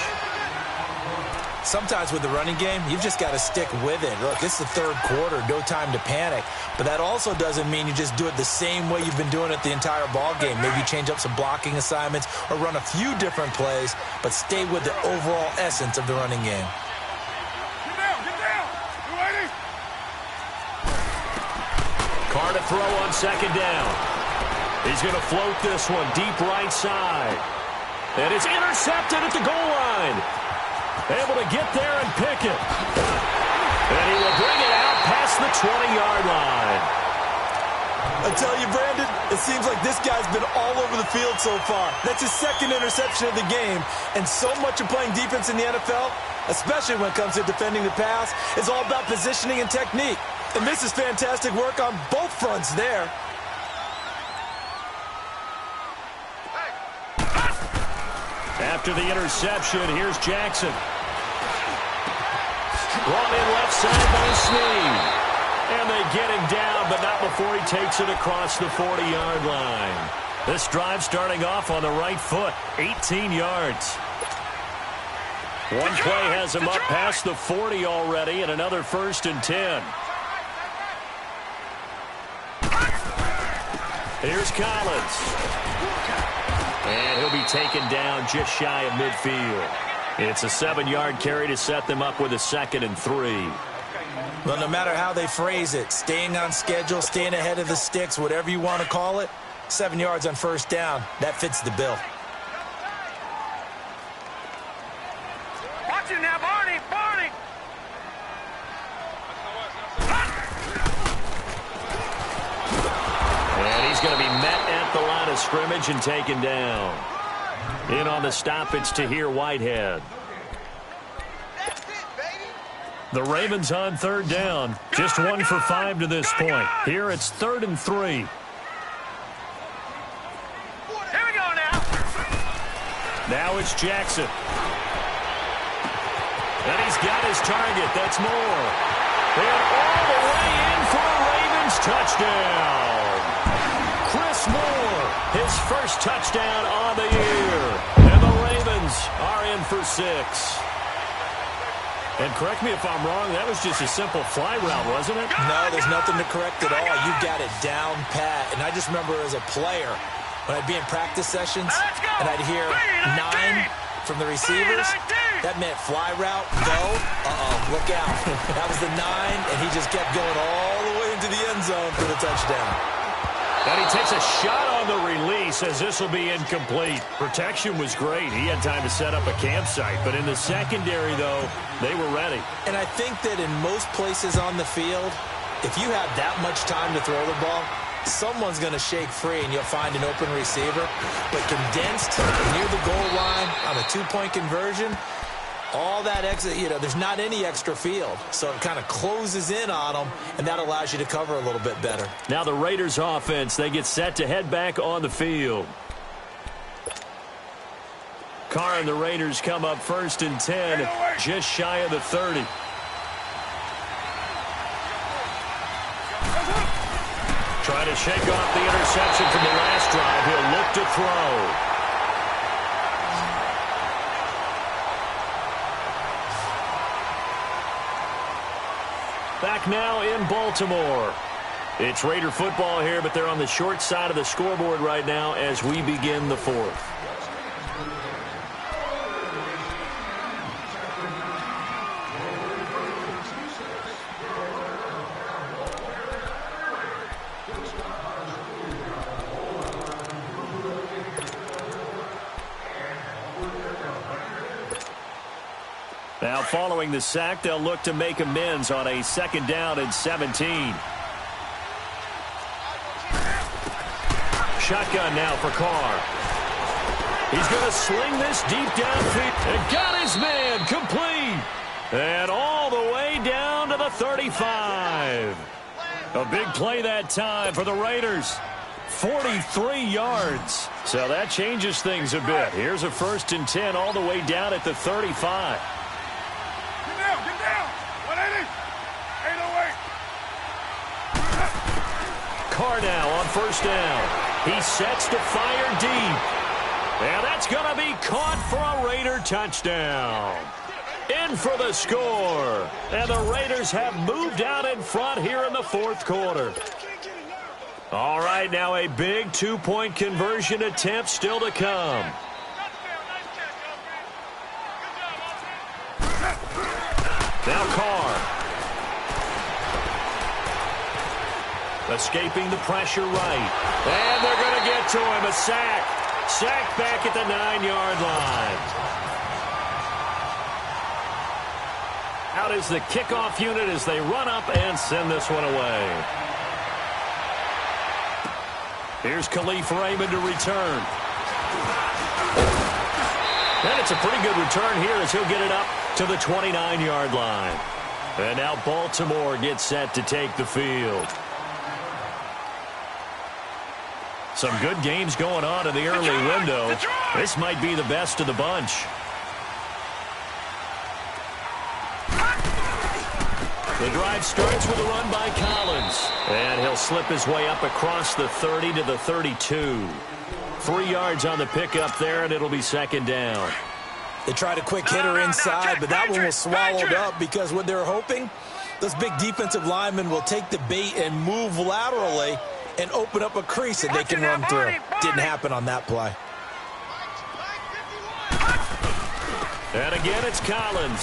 B: Sometimes with the running game, you've just got to stick with it. Look, it's the third quarter, no time to panic. But that also doesn't mean you just do it the same way you've been doing it the entire ball game. Maybe you change up some blocking assignments or run a few different plays, but stay with the overall essence of the running game.
C: Get down. You ready?
A: Carr to throw on second down. He's going to float this one deep right side. And it's intercepted at the goal line. Able to get there and pick it. And he will bring it out past the 20-yard line.
B: I tell you, Brandon, it seems like this guy's been all over the field so far. That's his second interception of the game. And so much of playing defense in the NFL, especially when it comes to defending the pass, is all about positioning and technique. And this is fantastic work on both fronts there.
A: After the interception, here's Jackson. Brought in left side by Snead. And they get him down, but not before he takes it across the 40-yard line. This drive starting off on the right foot, 18 yards. One play has him up past the 40 already, and another 1st and 10. Here's Collins. And he'll be taken down just shy of midfield. It's a 7-yard carry to set them up with a 2nd and 3.
B: Well, no matter how they phrase it, staying on schedule, staying ahead of the sticks, whatever you want to call it, 7 yards on first down, that fits the bill.
C: Watch it now, Barney! Barney!
A: And he's going to be met at the line of scrimmage and taken down. In on the stoppage to here, Whitehead. The Ravens on 3rd down. Just 1 for 5 to this point. Here it's 3rd and 3.
C: Here we go now!
A: Now it's Jackson. And he's got his target. That's Moore. And all the way in for a Ravens touchdown. Chris Moore, his first touchdown on the year. And the Ravens are in for 6. And correct me if I'm wrong, that was just a simple fly route, wasn't it?
B: No, there's nothing to correct at all. You got it down pat. And I just remember as a player, when I'd be in practice sessions, and I'd hear 9 from the receivers, that meant fly route, go, look out. That was the 9, and he just kept going all the way into the end zone for the touchdown.
A: And he takes a shot on the release as this will be incomplete. Protection was great. He had time to set up a campsite. But in the secondary, though, they were ready.
B: And I think that in most places on the field, if you have that much time to throw the ball, someone's going to shake free and you'll find an open receiver. But condensed near the goal line on a 2-point conversion, all that exit, there's not any extra field. So it kind of closes in on them, and that allows you to cover a little bit better.
A: Now the Raiders offense, they get set to head back on the field. Carr and the Raiders come up 1st and 10, just shy of the 30. Trying to shake off the interception from the last drive. He'll look to throw. Back now in Baltimore. It's Raider football here, but they're on the short side of the scoreboard right now as we begin the 4th. Now following the sack, they'll look to make amends on a 2nd down and 17. Shotgun now for Carr. He's going to sling this deep downfield. And got his man complete. And all the way down to the 35. A big play that time for the Raiders. 43 yards. So that changes things a bit. Here's a 1st and 10 all the way down at the 35.
C: Get down! 180! 808!
A: Carr now on 1st down. He sets to fire deep. And that's going to be caught for a Raider touchdown. In for the score. And the Raiders have moved out in front here in the 4th quarter. All right, now a big 2-point conversion attempt still to come. Now Carr. Escaping the pressure right. And they're going to get to him. A sack. Sack back at the 9-yard line. Out is the kickoff unit as they run up and send this one away. Here's Khalif Raymond to return. And it's a pretty good return here as he'll get it up to the 29-yard line. And now Baltimore gets set to take the field. Some good games going on in the early window. This might be the best of the bunch. The drive starts with a run by Collins. And he'll slip his way up across the 30 to the 32. 3 yards on the pickup there, and it'll be 2nd down.
B: They tried a quick hitter inside, but that one was swallowed up because what they're hoping, those big defensive linemen will take the bait and move laterally and open up a crease that they can run through. Didn't happen on that play.
A: And again, it's Collins.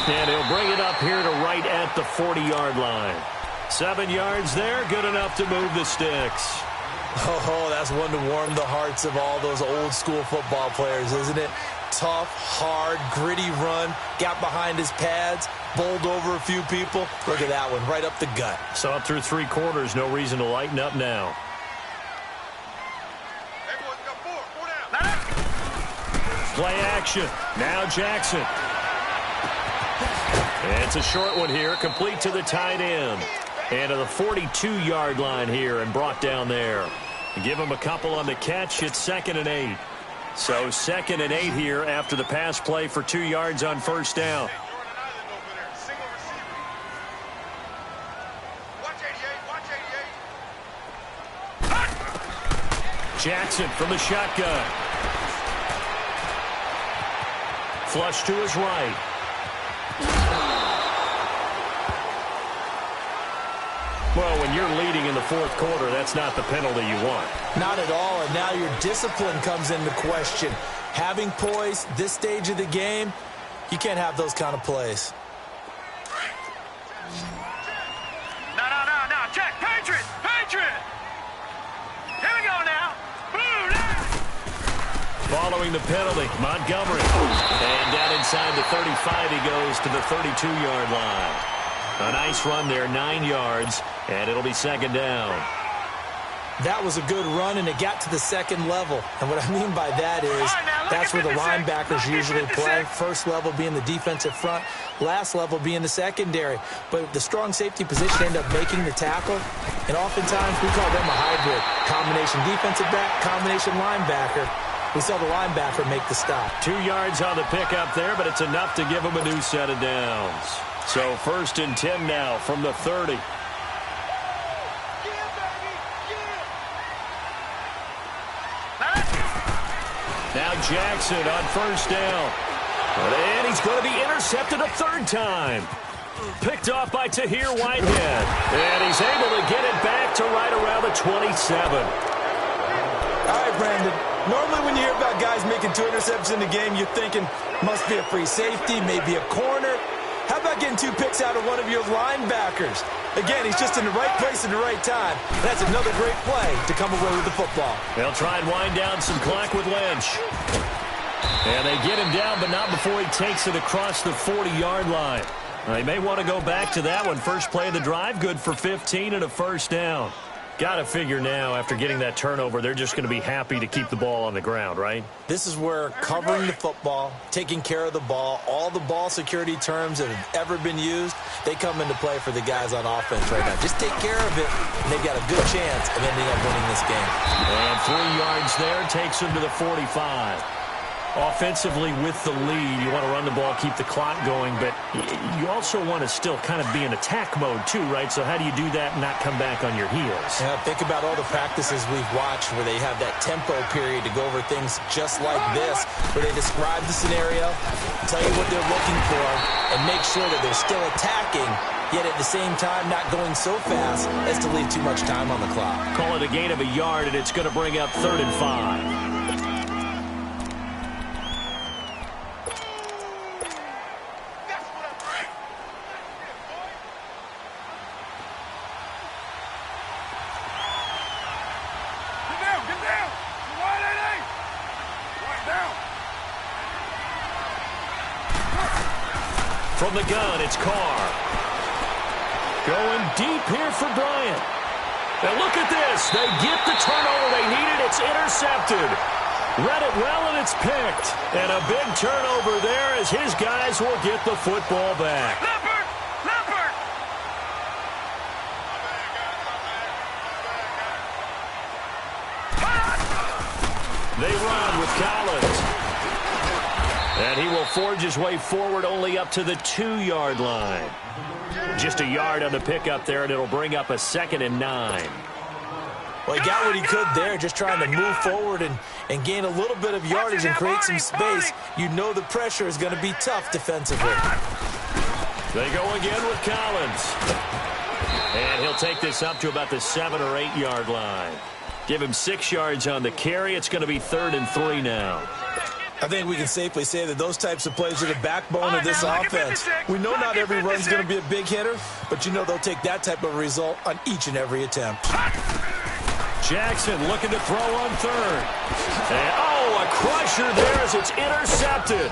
A: And he'll bring it up here to right at the 40-yard line. 7 yards there, good enough to move the sticks.
B: Oh, that's one to warm the hearts of all those old-school football players, isn't it? Tough, hard, gritty run, got behind his pads, bowled over a few people. Look at that one, right up the gut.
A: Saw it through 3 quarters, no reason to lighten up now. Play action. Now Jackson. It's a short one here, complete to the tight end. And to the 42-yard line here and brought down there. Give him a couple on the catch. It's 2nd and 8. So 2nd and 8 here after the pass play for 2 yards on first down. Jackson from the shotgun. Flush to his right. Well, when you're leading in the 4th quarter, that's not the penalty you want.
B: Not at all, and now your discipline comes into question. Having poise this stage of the game, you can't have those kind of plays.
C: No. Check. Patriot. Here we go now. Boom.
A: Following the penalty, Montgomery. And down inside the 35, he goes to the 32-yard line. A nice run there, 9 yards, and it'll be 2nd down.
B: That was a good run, and it got to the 2nd level. And what I mean by that is that's where the linebackers usually play. First level being the defensive front, last level being the secondary. But the strong safety position ended up making the tackle, and oftentimes we call them a hybrid. Combination defensive back, combination linebacker. We saw the linebacker make the stop.
A: 2 yards on the pickup there, but it's enough to give him a new set of downs. So 1st and 10 now from the 30. Now Jackson on first down. And he's going to be intercepted a 3rd time. Picked off by Tahir Whitehead. And he's able to get it back to right around the 27.
B: All right, Brandon. Normally when you hear about guys making 2 interceptions in the game, you're thinking must be a free safety, maybe a corner. How about getting 2 picks out of one of your linebackers? Again, he's just in the right place at the right time. That's another great play to come away with the football.
A: They'll try and wind down some clock with Lynch. And they get him down, but not before he takes it across the 40-yard line. They may want to go back to that one. First play of the drive, good for 15 and a 1st down. Got to figure now, after getting that turnover, they're just going to be happy to keep the ball on the ground, right?
B: This is where covering the football, taking care of the ball, all the ball security terms that have ever been used, they come into play for the guys on offense right now. Just take care of it, and they've got a good chance of ending up winning this game.
A: And 3 yards there takes them to the 45. Offensively with the lead, you want to run the ball, keep the clock going, but you also want to still kind of be in attack mode too, right? So how do you do that and not come back on your heels?
B: Yeah, think about all the practices we've watched where they have that tempo period to go over things just like this, where they describe the scenario, tell you what they're looking for, and make sure that they're still attacking, yet at the same time not going so fast as to leave too much time on the clock.
A: Call it a gain of a yard, and it's going to bring up 3rd and 5. From the gun, it's Carr. Going deep here for Bryant. And look at this. They get the turnover they needed. It's intercepted. Read it well, and it's picked. And a big turnover there as his guys will get the football back.
C: Leopard!
A: They run with Collins. And he will forge his way forward only up to the 2-yard line. Just a yard on the pickup there, and it'll bring up a 2nd and 9.
B: Well, he got what he could there, just trying to move forward and gain a little bit of yardage and create some space. You know the pressure is going to be tough defensively.
A: They go again with Collins. And he'll take this up to about the 7 or 8 yard line. Give him 6 yards on the carry. It's going to be 3rd and 3 now.
B: I think we can safely say that those types of plays are the backbone of this offense. We know not every run's going to be a big hitter, but you know they'll take that type of result on each and every attempt.
A: Jackson looking to throw on 3rd. And, a crusher there as it's intercepted.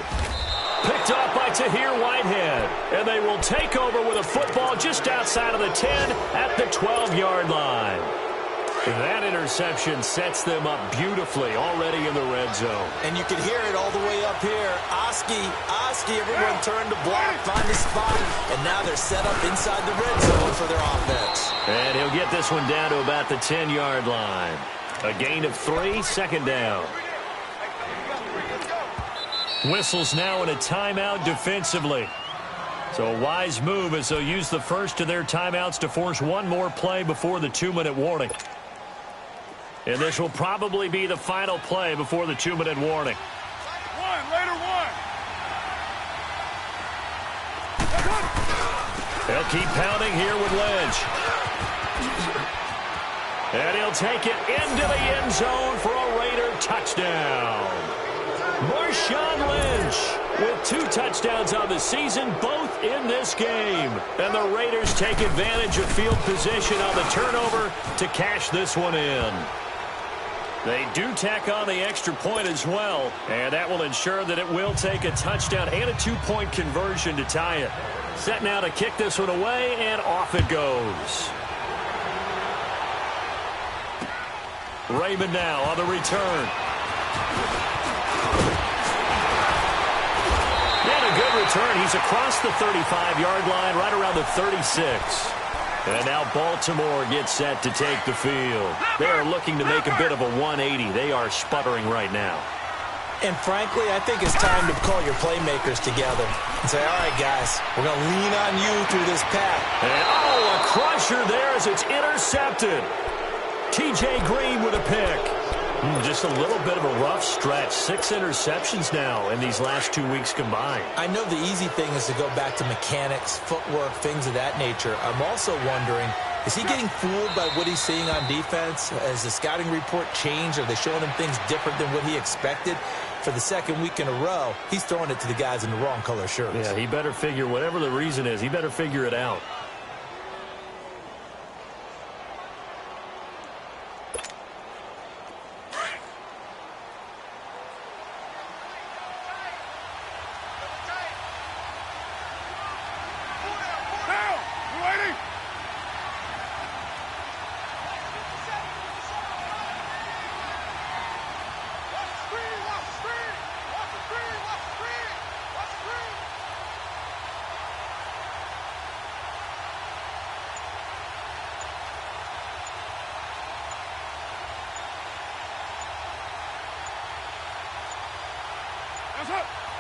A: Picked off by Tahir Whitehead. And they will take over with a football just outside of the 10 at the 12-yard line. That interception sets them up beautifully already in the red zone.
B: And you can hear it all the way up here. Oski, everyone turned to block, find a spot, and now they're set up inside the red zone for their offense.
A: And he'll get this one down to about the 10-yard line. A gain of 3, 2nd down. Whistles now in a timeout defensively. So a wise move as they'll use the first of their timeouts to force one more play before the 2-minute warning. And this will probably be the final play before the 2-minute warning.
C: Later one.
A: They'll keep pounding here with Lynch. And he'll take it into the end zone for a Raider touchdown. Marshawn Lynch with 2 touchdowns on the season, both in this game. And the Raiders take advantage of field position on the turnover to cash this one in. They do tack on the extra point as well, and that will ensure that it will take a touchdown and a 2-point conversion to tie it. Set now to kick this one away, and off it goes. Raymond now on the return. And a good return. He's across the 35-yard line, right around the 36. And now Baltimore gets set to take the field. They are looking to make a bit of a 180. They are sputtering right now.
B: And frankly, I think it's time to call your playmakers together and say, all right, guys, we're going to lean on you through this path.
A: And, a crusher there as it's intercepted. T.J. Green with a pick. Just a little bit of a rough stretch. 6 interceptions now in these last 2 weeks combined.
B: I know the easy thing is to go back to mechanics, footwork, things of that nature. I'm also wondering, is he getting fooled by what he's seeing on defense? Has the scouting report changed? Are they showing him things different than what he expected? For the 2nd week in a row, he's throwing it to the guys in the wrong color shirts.
A: Yeah, he better figure, whatever the reason is, he better figure it out.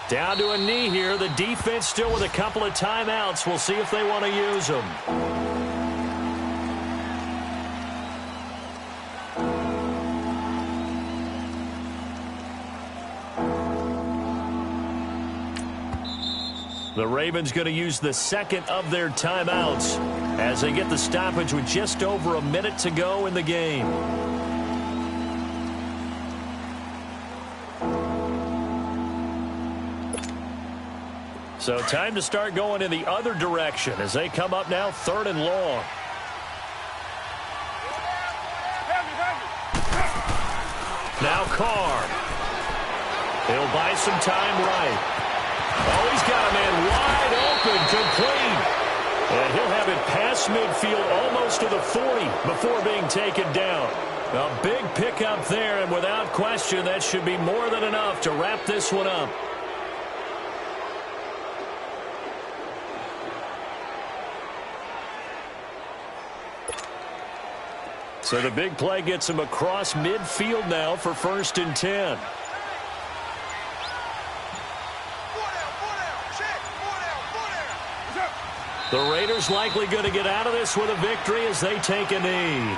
A: Down to a knee here. The defense still with a couple of timeouts. We'll see if they want to use them. The Ravens going to use the 2nd of their timeouts as they get the stoppage with just over a minute to go in the game. So time to start going in the other direction as they come up now 3rd and long. Now Carr. He'll buy some time right. Oh, he's got a man wide open, complete. And he'll have it past midfield almost to the 40 before being taken down. A big pickup there, and without question, that should be more than enough to wrap this one up. So the big play gets him across midfield now for 1st and 10. The Raiders likely going to get out of this with a victory as they take a knee.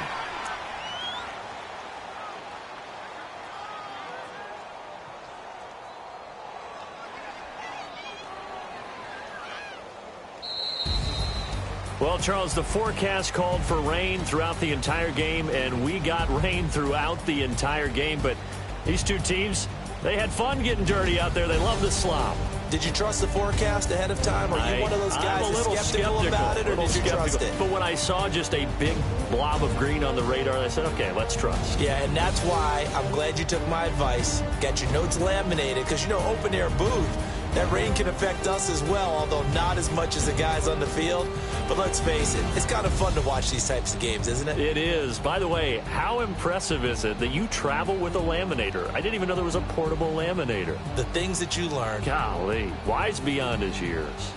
A: Well, Charles, the forecast called for rain throughout the entire game, and we got rain throughout the entire game. But these two teams, they had fun getting dirty out there. They love the slop.
B: Did you trust the forecast ahead of time? Are you one of those guys that's skeptical about it, or did you trust it?
A: But when I saw just a big blob of green on the radar, I said, okay, let's trust.
B: Yeah, and that's why I'm glad you took my advice. Got your notes laminated, because, you know, open-air booth, that rain can affect us as well, although not as much as the guys on the field. But let's face it, it's kind of fun to watch these types of games, isn't it?
A: It is. By the way, how impressive is it that you travel with a laminator? I didn't even know there was a portable laminator.
B: The things that you learn.
A: Golly, wise beyond his years.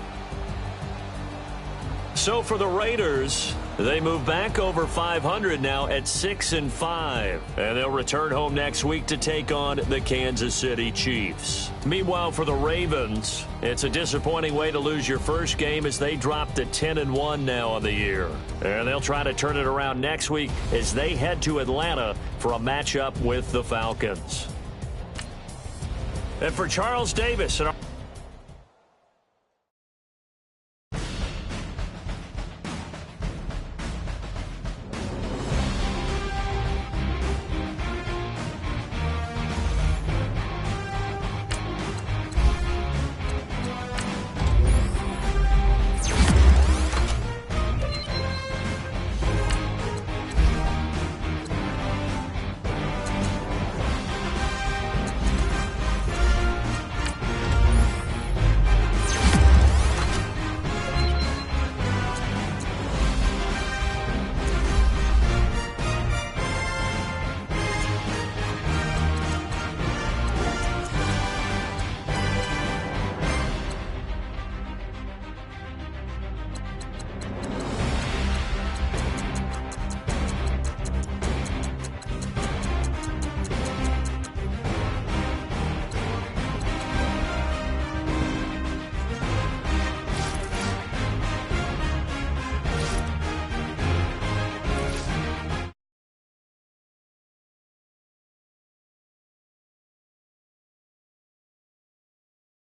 A: So for the Raiders, they move back over 500 now at 6-5. And they'll return home next week to take on the Kansas City Chiefs. Meanwhile, for the Ravens, it's a disappointing way to lose your first game as they drop to 10-1 now on the year. And they'll try to turn it around next week as they head to Atlanta for a matchup with the Falcons. And for Charles Davis and